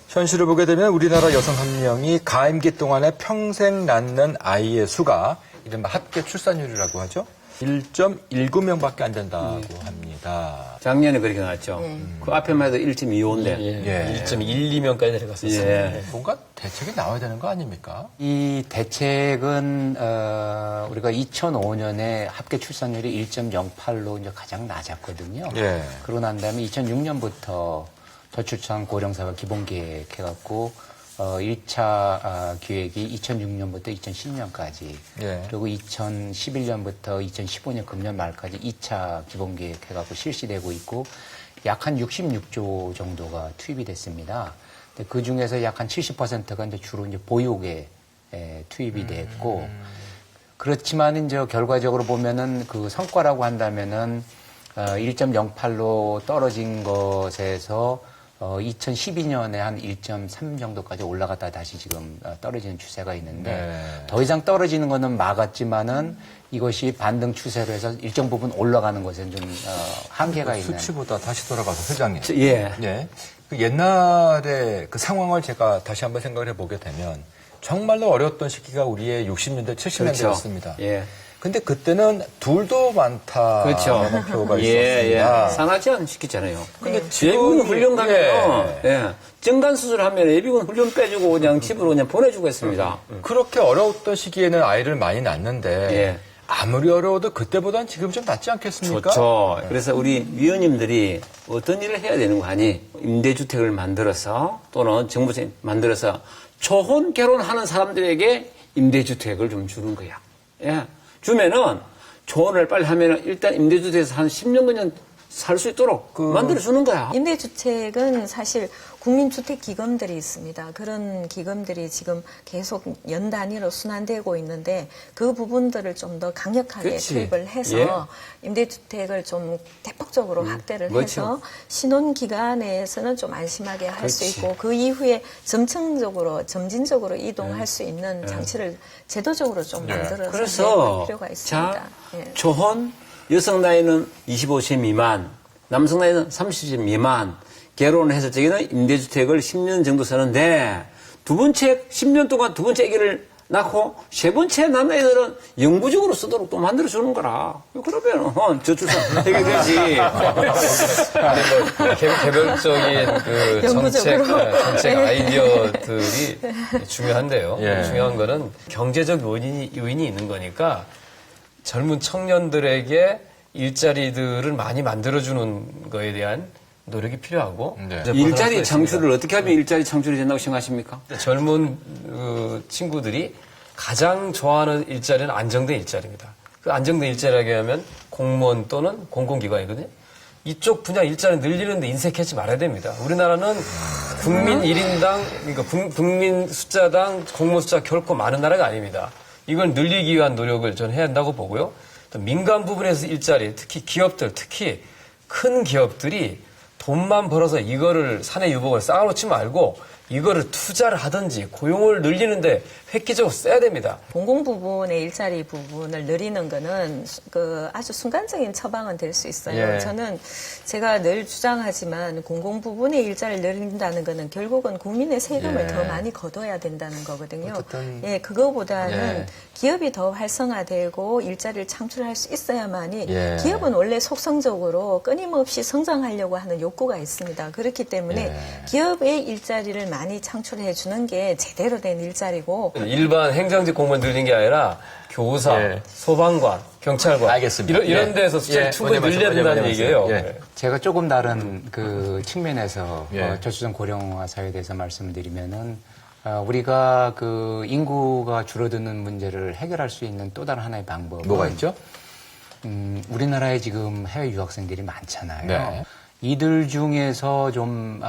현실을 보게 되면 우리나라 여성 1명이 가임기 동안에 평생 낳는 아이의 수가 이른바 합계 출산율이라고 하죠. 1.19명밖에 안 된다고 합니다. 작년에 그렇게 나왔죠. 그 앞에만 해도 1.25인데. 예. 1.12명까지 내려갔었어요. 예. 뭔가 대책이 나와야 되는 거 아닙니까? 이 대책은 우리가 2005년에 합계 출산율이 1.08로 이제 가장 낮았거든요. 예. 그러고 난 다음에 2006년부터 저출산 고령사가 기본 계획해갖고 1차 기획이 2006년부터 2010년까지 예. 그리고 2011년부터 2015년 금년 말까지 2차 기본 계획 해갖고 실시되고 있고 약 한 66조 정도가 투입이 됐습니다. 근데 그 중에서 약 한 70%가 이제 주로 이제 보육에 투입이 됐고, 그렇지만 이제 결과적으로 보면은 그 성과라고 한다면은 1.08로 떨어진 것에서 2012년에 한 1.3 정도까지 올라갔다 다시 지금 떨어지는 추세가 있는데 네. 더 이상 떨어지는 것은 막았지만은 이것이 반등 추세로 해서 일정 부분 올라가는 것은 좀 한계가 있는. 수치보다 다시 돌아가서 회장님. 예. 예. 그 옛날에 그 상황을 제가 다시 한번 생각을 해보게 되면 정말로 어려웠던 시기가 우리의 60년대, 70년대였습니다. 그렇죠. 예. 근데 그때는 둘도 많다는 그렇죠. 표가 예, 있었습니다. 산하제한 시키잖아요. 근데 예비군 훈련 가면, 예. 예. 정관 수술하면 예비군 훈련 빼주고 그냥 집으로 그냥 보내주고 했습니다. 그렇게 어려웠던 시기에는 아이를 많이 낳는데 예. 아무리 어려워도 그때보다는 지금 좀 낫지 않겠습니까? 좋죠. 그래서 우리 위원님들이 어떤 일을 해야 되는 거 아니? 임대주택을 만들어서 또는 정부에서 만들어서 초혼 결혼하는 사람들에게 임대주택을 좀 주는 거야. 예. 주면은 초혼을 빨리 하면은 일단 임대주택에서 한 10년 그냥 살 수 있도록 만들어주는 거야. 임대주택은 사실 국민주택기금들이 있습니다. 그런 기금들이 지금 계속 연 단위로 순환되고 있는데 그 부분들을 좀 더 강력하게 그렇지. 투입을 해서 예. 임대주택을 좀 대폭적으로 확대를 그렇죠. 해서 신혼기간에서는 좀 안심하게 할 수 그렇지. 있고 그 이후에 점진적으로 이동할 수 있는 장치를 제도적으로 좀 만들어서 그래서 해볼 필요가 있습니다. 자, 예. 초혼 여성 나이는 25세 미만, 남성 나이는 30세 미만 결혼해서 저기는 임대주택을 10년 정도 쓰는데 두 번째 10년 동안 두 번째 아기를 낳고 세 번째 남자애들은 영구적으로 쓰도록 또 만들어주는 거라. 그러면 저출산 해결되지. 아니, 뭐, 개별적인 그 정책 아이디어들이 중요한데요. 예. 중요한 거는 경제적 요인이 있는 거니까 젊은 청년들에게 일자리들을 많이 만들어주는 거에 대한 노력이 필요하고 네. 이제 일자리 벗어날 수 있습니다. 창출을 어떻게 하면 일자리 창출이 된다고 생각하십니까? 젊은 친구들이 가장 좋아하는 일자리는 안정된 일자리입니다. 그 안정된 일자리라고 하면 공무원 또는 공공기관이거든요. 이쪽 분야 일자리 늘리는데 인색하지 말아야 됩니다. 우리나라는 국민 1인당, 그러니까 국민 숫자당 공무원 숫자 결코 많은 나라가 아닙니다. 이걸 늘리기 위한 노력을 저는 해야 한다고 보고요. 또 민간 부분에서 일자리, 특히 기업들, 특히 큰 기업들이 돈만 벌어서 이거를 사내 유복을 쌓아놓지 말고 이거를 투자를 하든지 고용을 늘리는데 획기적으로 써야 됩니다. 공공 부분의 일자리 부분을 늘리는 거는 그 아주 순간적인 처방은 될 수 있어요. 예. 저는 제가 늘 주장하지만 공공 부분의 일자리를 늘린다는 거는 결국은 국민의 세금을 예. 더 많이 걷어야 된다는 거거든요. 어쨌든 예, 그거보다는 예. 기업이 더 활성화되고 일자리를 창출할 수 있어야만이 예. 기업은 원래 속성적으로 끊임없이 성장하려고 하는 욕구가 있습니다. 그렇기 때문에 예. 기업의 일자리를 많이 창출해 주는 게 제대로 된 일자리고 일반 행정직 공무원 늘리는 게 아니라 교사, 예. 소방관, 경찰관 알겠습니다. 이런 예. 데서 숫자를 예. 충분히 먼저 늘려야 된다는 말씀하세요. 얘기예요. 예. 네. 제가 조금 다른 그 측면에서 예. 저출산 고령화 사회에 대해서 말씀드리면은 우리가 그 인구가 줄어드는 문제를 해결할 수 있는 또 다른 하나의 방법은 뭐가 있죠? 우리나라에 지금 해외 유학생들이 많잖아요. 네. 이들 중에서 좀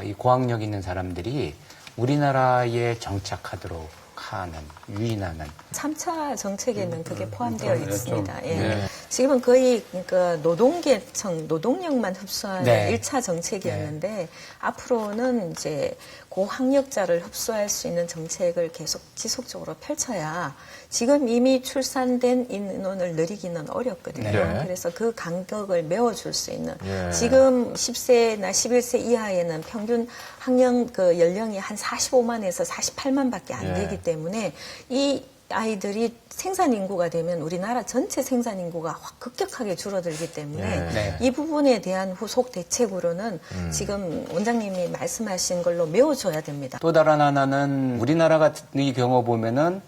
이 고학력 있는 사람들이 우리나라에 정착하도록 하는, 유인하는 3차 정책에는 그게 포함되어 있습니다. 예. 네. 지금은 거의 그러니까 노동계층, 노동력만 흡수하는 네. 1차 정책이었는데 앞으로는 이제 고학력자를 흡수할 수 있는 정책을 계속 지속적으로 펼쳐야 지금 이미 출산된 인원을 늘리기는 어렵거든요. 네. 그래서 그 간격을 메워줄 수 있는 예. 지금 10세나 11세 이하에는 평균 학령 그 연령이 한 45만에서 48만밖에 안 예. 되기 때문에 이 아이들이 생산 인구가 되면 우리나라 전체 생산 인구가 확 급격하게 줄어들기 때문에 네. 이 부분에 대한 후속 대책으로는 지금 원장님이 말씀하신 걸로 메워줘야 됩니다. 또 다른 하나는 우리나라 같은 이 경우 보면은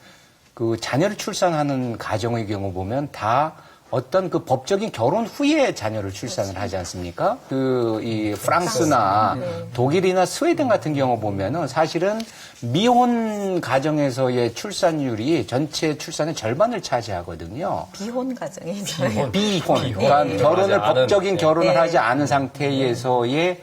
그 자녀를 출산하는 가정의 경우 보면 다 어떤 그 법적인 결혼 후에 자녀를 출산을 하지 않습니까? 이 프랑스나 독일이나 스웨덴 같은 경우 보면은 사실은 미혼 가정에서의 출산율이 전체 출산의 절반을 차지하거든요. 비혼 가정이잖아요. 비혼. 그러니까 결혼을 맞아요. 법적인 결혼을 네. 하지 않은 상태에서의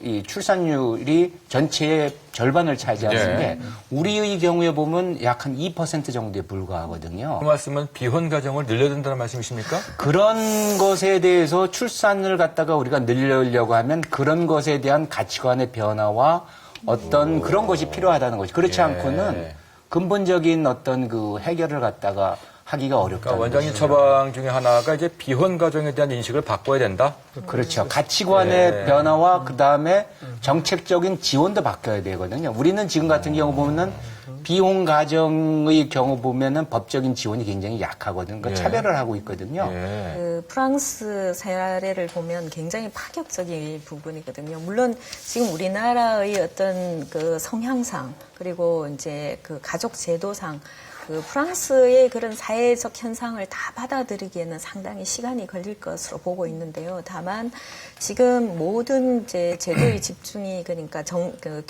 이 출산율이 전체의 절반을 차지하는 게 우리의 경우에 보면 약 한 2% 정도에 불과하거든요. 그 말씀은 비혼 가정을 늘려야 된다는 말씀이십니까? 그런 것에 대해서 출산을 갖다가 우리가 늘리려고 하면 그런 것에 대한 가치관의 변화와 어떤 그런 것이 필요하다는 것이. 그렇지 않고는 근본적인 어떤 그 해결을 갖다가 하기가 어렵다. 그러니까 원장님 처방 중에 하나가 이제 비혼 가정에 대한 인식을 바꿔야 된다. 그렇죠. 가치관의 변화와 그 다음에 정책적인 지원도 바뀌어야 되거든요. 우리는 지금 같은 경우 보면은 비혼 가정의 경우 보면은 법적인 지원이 굉장히 약하거든요. 그러니까 차별을 하고 있거든요. 그 프랑스 사례를 보면 굉장히 파격적인 부분이거든요. 물론 지금 우리나라의 어떤 그 성향상 그리고 이제 그 가족 제도상 그 프랑스의 그런 사회적 현상을 다 받아들이기에는 상당히 시간이 걸릴 것으로 보고 있는데요. 다만 지금 모든 이제 제도의 집중이 그러니까 그러니까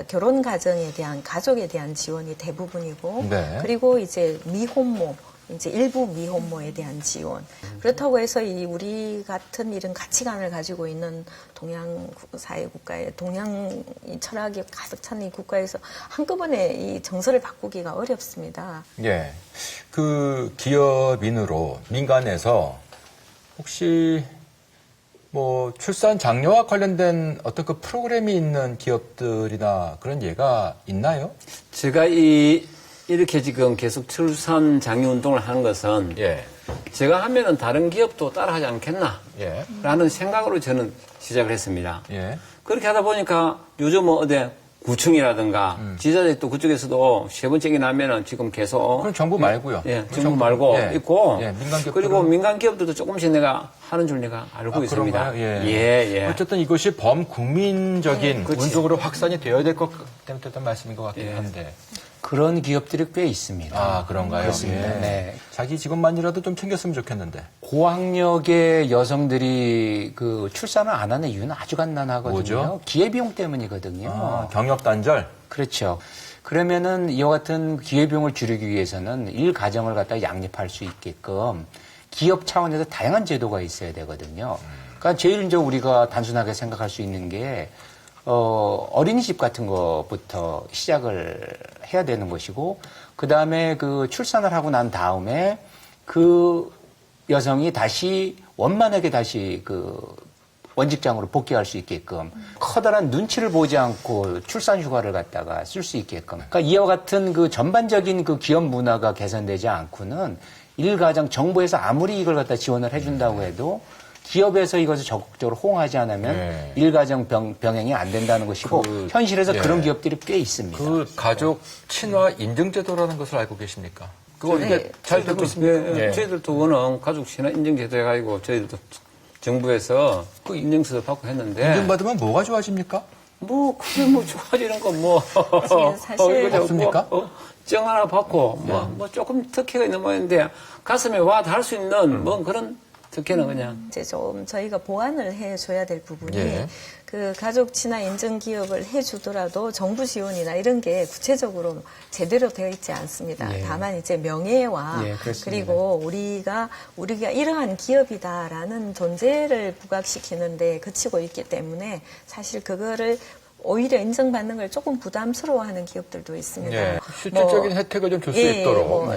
결혼 가정에 대한 가족에 대한 지원이 대부분이고 네. 그리고 이제 미혼모 이제 일부 미혼모에 대한 지원. 그렇다고 해서 우리 같은 이런 가치관을 가지고 있는 동양 사회 국가에 동양 철학이 가득 찬 이 국가에서 한꺼번에 이 정서를 바꾸기가 어렵습니다. 예. 그 기업인으로 민간에서 혹시 뭐 출산 장려와 관련된 어떤 그 프로그램이 있는 기업들이나 그런 예가 있나요? 제가 이렇게 지금 계속 출산 장려 운동을 하는 것은 제가 하면은 다른 기업도 따라하지 않겠나 라는 생각으로 저는 시작을 했습니다. 그렇게 하다 보니까 요즘 뭐 어디 구청이라든가 지자체 또 그쪽에서도 세 번째기 나면은 지금 계속 그럼 정부 말고요. 정부 말고 있고 민간 기업들은- 그리고 민간 기업들도 조금씩 내가 하는 줄 내가 알고 있습니다. 그런가요? 어쨌든 이것이 범국민적인 그치. 운동으로 확산이 되어야 될 것 때문에 했던 말씀인 것 같긴 한데. 그런 기업들이 꽤 있습니다. 아, 그런가요? 그렇습니다. 예. 네. 자기 직원만이라도 좀 챙겼으면 좋겠는데. 고학력의 여성들이 그 출산을 안 하는 이유는 아주 간단하거든요. 뭐죠? 기회비용 때문이거든요. 경력 단절. 그렇죠. 그러면은 이와 같은 기회비용을 줄이기 위해서는 일 가정을 갖다 양립할 수 있게끔 기업 차원에서 다양한 제도가 있어야 되거든요. 그러니까 제일 이제 우리가 단순하게 생각할 수 있는 게 어린이집 같은 것부터 시작을 해야 되는 것이고, 그 다음에 그 출산을 하고 난 다음에 그 여성이 다시 원만하게 다시 그 원직장으로 복귀할 수 있게끔 커다란 눈치를 보지 않고 출산 휴가를 갖다가 쓸 수 있게끔. 그러니까 이와 같은 그 전반적인 그 기업 문화가 개선되지 않고는 일가정 정부에서 아무리 이걸 갖다 지원을 해준다고 해도 기업에서 이것을 적극적으로 호응하지 않으면 일가정 병행이 안 된다는 것이고 현실에서 그런 기업들이 꽤 있습니다. 그 가족 친화 인증제도라는 것을 알고 계십니까? 그거 이게 잘 되고 있습니까? 저희들도 그거는 가족 신화 인증제도 해가지고 저희들도 정부에서 그 인증서도 받고 했는데 인증받으면 뭐가 좋아집니까? 뭐 그게 뭐 좋아지는 건 뭐 사실 없습니까? 정 하나 받고 뭐 조금 특혜가 있는 모양인데 가슴에 와 닿을 수 있는 뭐 그런 특혜는 그냥 이제 좀 저희가 보완을 해줘야 될 부분이 그 가족 친화 인증 기업을 해주더라도 정부 지원이나 이런 게 구체적으로 제대로 되어 있지 않습니다. 다만 이제 명예와 그리고 우리가 이러한 기업이다라는 존재를 부각시키는데 그치고 있기 때문에 사실 그거를 오히려 인정받는 걸 조금 부담스러워하는 기업들도 있습니다. 실질적인 혜택을 좀 줄 수 있도록.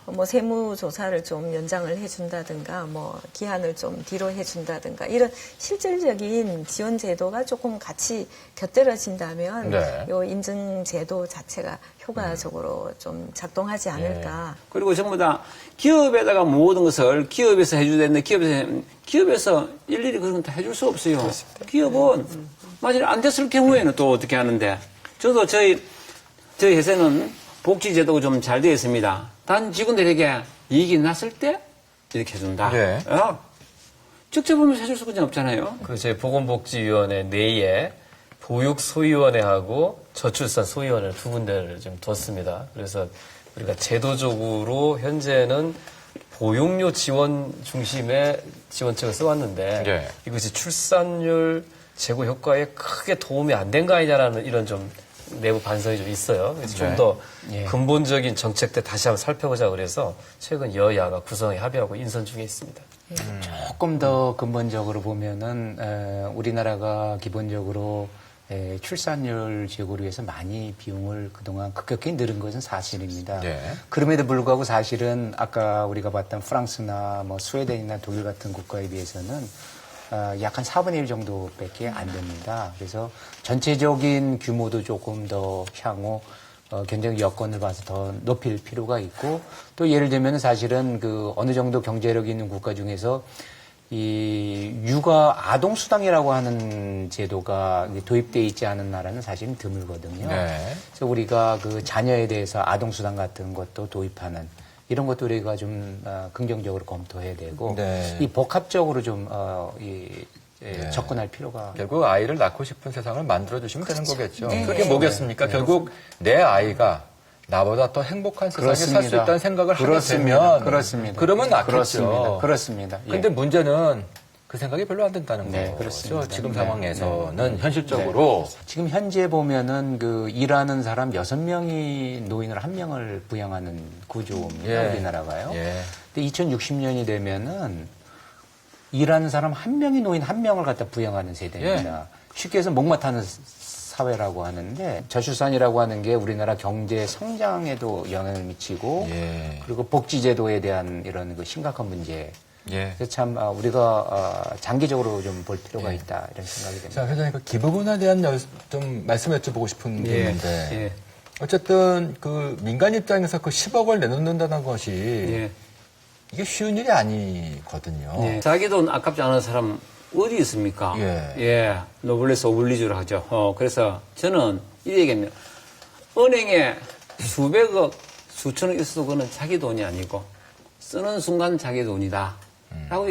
뭐 세무조사를 좀 연장을 해준다든가 뭐 기한을 좀 뒤로 해준다든가 이런 실질적인 지원 제도가 조금 같이 곁들여진다면 이 인증 제도 자체가 효과적으로 좀 작동하지 않을까. 그리고 전부 다 기업에다가 모든 것을 기업에서 해줘야 되는데 기업에서 일일이 그런 건 다 해줄 수 없어요. 기업은 만약에 안 됐을 경우에는 또 어떻게 하는데 저도 저희 회사는 복지제도가 좀 잘 되어 있습니다. 단 직원들에게 이익이 났을 때 이렇게 해준다. 직접 하면서 해줄 수가 없잖아요. 그 저희 보건복지위원회 내에 보육소위원회하고 저출산 소위원회 두 군데를 좀 뒀습니다. 그래서 우리가 제도적으로 현재는 보육료 지원 중심의 지원책을 써왔는데 예. 이것이 출산율 제고 효과에 크게 도움이 안 된 거 아니냐라는 이런 좀 내부 반성이 좀 있어요. 그래서 좀 더 근본적인 정책들 다시 한번 살펴보자 그래서 최근 여야가 구성에 합의하고 인선 중에 있습니다. 조금 더 근본적으로 보면은 우리나라가 기본적으로 출산율 제고를 위해서 많이 비용을 그동안 급격히 늘은 것은 사실입니다. 네. 그럼에도 불구하고 사실은 아까 우리가 봤던 프랑스나 뭐 스웨덴이나 독일 같은 국가에 비해서는 약 한 4분의 1 정도밖에 안 됩니다. 그래서 전체적인 규모도 조금 더 향후 경쟁 여건을 봐서 더 높일 필요가 있고 또 예를 들면 사실은 그 어느 정도 경제력이 있는 국가 중에서 이 육아 아동 수당이라고 하는 제도가 도입되어 있지 않은 나라는 사실은 드물거든요. 네. 그래서 우리가 그 자녀에 대해서 아동 수당 같은 것도 도입하는 이런 것도 우리가 좀 긍정적으로 검토해야 되고 네. 이 복합적으로 좀 네. 접근할 필요가 결국 아이를 낳고 싶은 세상을 만들어주시면 되는 거겠죠. 네. 그게 뭐겠습니까? 결국 내 아이가 나보다 더 행복한 세상에 살 수 그렇습니다. 있다는 생각을 하게 그렇습니다. 되면 그렇습니다. 그러면 낫겠죠. 그렇습니다. 그렇습니다. 예. 근데 문제는 그 생각이 별로 안 된다는 네, 거죠. 그렇습니다. 지금 네, 상황에서는 현실적으로 지금 현재 보면은 그 일하는 사람 6명이 노인을 1명을 부양하는 구조입니다. 예. 우리나라가요. 예. 근데 2060년이 되면은 일하는 사람 1명이 노인 1명을 갖다 부양하는 세대입니다. 쉽게 해서 목마 타는 사회라고 하는데 저출산이라고 하는 게 우리나라 경제 성장에도 영향을 미치고 예. 그리고 복지제도에 대한 이런 그 심각한 문제. 예. 그래서 참 우리가 장기적으로 좀 볼 필요가 있다 이런 생각이 듭니다. 자, 회장님, 그 기부분에 대한 좀 말씀 여쭤보고 싶은 게 있는데 예. 어쨌든 그 민간 입장에서 그 10억을 내놓는다는 것이 예. 이게 쉬운 일이 아니거든요. 예. 자기 돈 아깝지 않은 사람 어디 있습니까? 예. 노블레스 오블리주를 하죠. 그래서 저는 이 얘기입니다. 은행에 수백억, 수천억 있어도 그거는 자기 돈이 아니고 쓰는 순간 자기 돈이다. 라고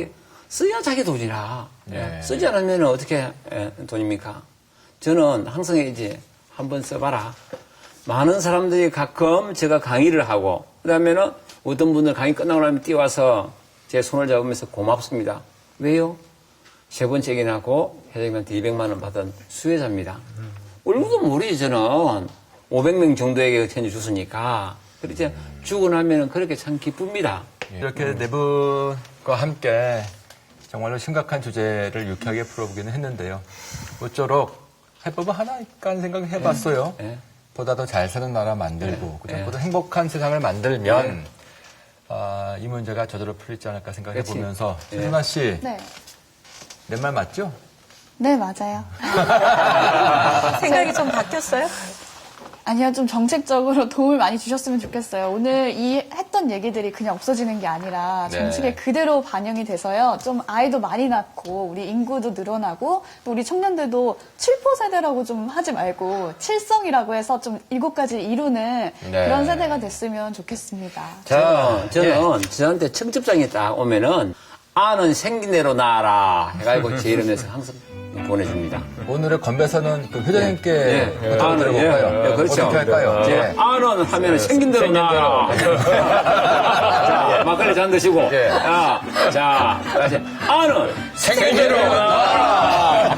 써야 자기 돈이라. 네. 쓰지 않으면 어떻게 돈입니까? 저는 항상 이제 한번 써봐라. 많은 사람들이 가끔 제가 강의를 하고 그다음에는 어떤 분들 강의 끝나고 나면 뛰어와서 제 손을 잡으면서 고맙습니다. 왜요? 세 번째 얘기나고 회장님한테 200만 원 받은 수혜자입니다. 얼굴도 모르지 저는 500명 정도에게 천주 줬으니까. 그렇지 주고 나면 그렇게 참 기쁩니다. 이렇게 네 분과 함께 정말로 심각한 주제를 유쾌하게 풀어보기는 했는데요. 모쪼록 해법은 하나일까 하는 생각을 해봤어요. 예. 보다 더 잘 사는 나라 만들고 예. 보다 행복한 세상을 만들면 이 문제가 저절로 풀리지 않을까 생각해보면서 예. 최순아 씨, 네. 내 말 맞죠? 네, 맞아요. 생각이 좀 바뀌었어요? 아니요, 좀 정책적으로 도움을 많이 주셨으면 좋겠어요. 오늘 이 했던 얘기들이 그냥 없어지는 게 아니라 네. 정책에 그대로 반영이 돼서요. 좀 아이도 많이 낳고 우리 인구도 늘어나고 또 우리 청년들도 7포 세대라고 좀 하지 말고 칠성이라고 해서 좀 7가지 이루는 네. 그런 세대가 됐으면 좋겠습니다. 자, 저는 저한테 청첩장이 딱 오면은 아는 생긴 대로 낳아라 해가지고 제 이름에서 항상 보내줍니다. 오늘의 건배사는 그 회장님께 예. 부탁드려볼까요? 예, 그렇죠. 어떻게 할까요? 제 예. 아는 하면 생긴 대로 낳아라. 자, 막걸리 잔 드시고. 예. 자, 다시. 아는 생긴 대로 낳아라.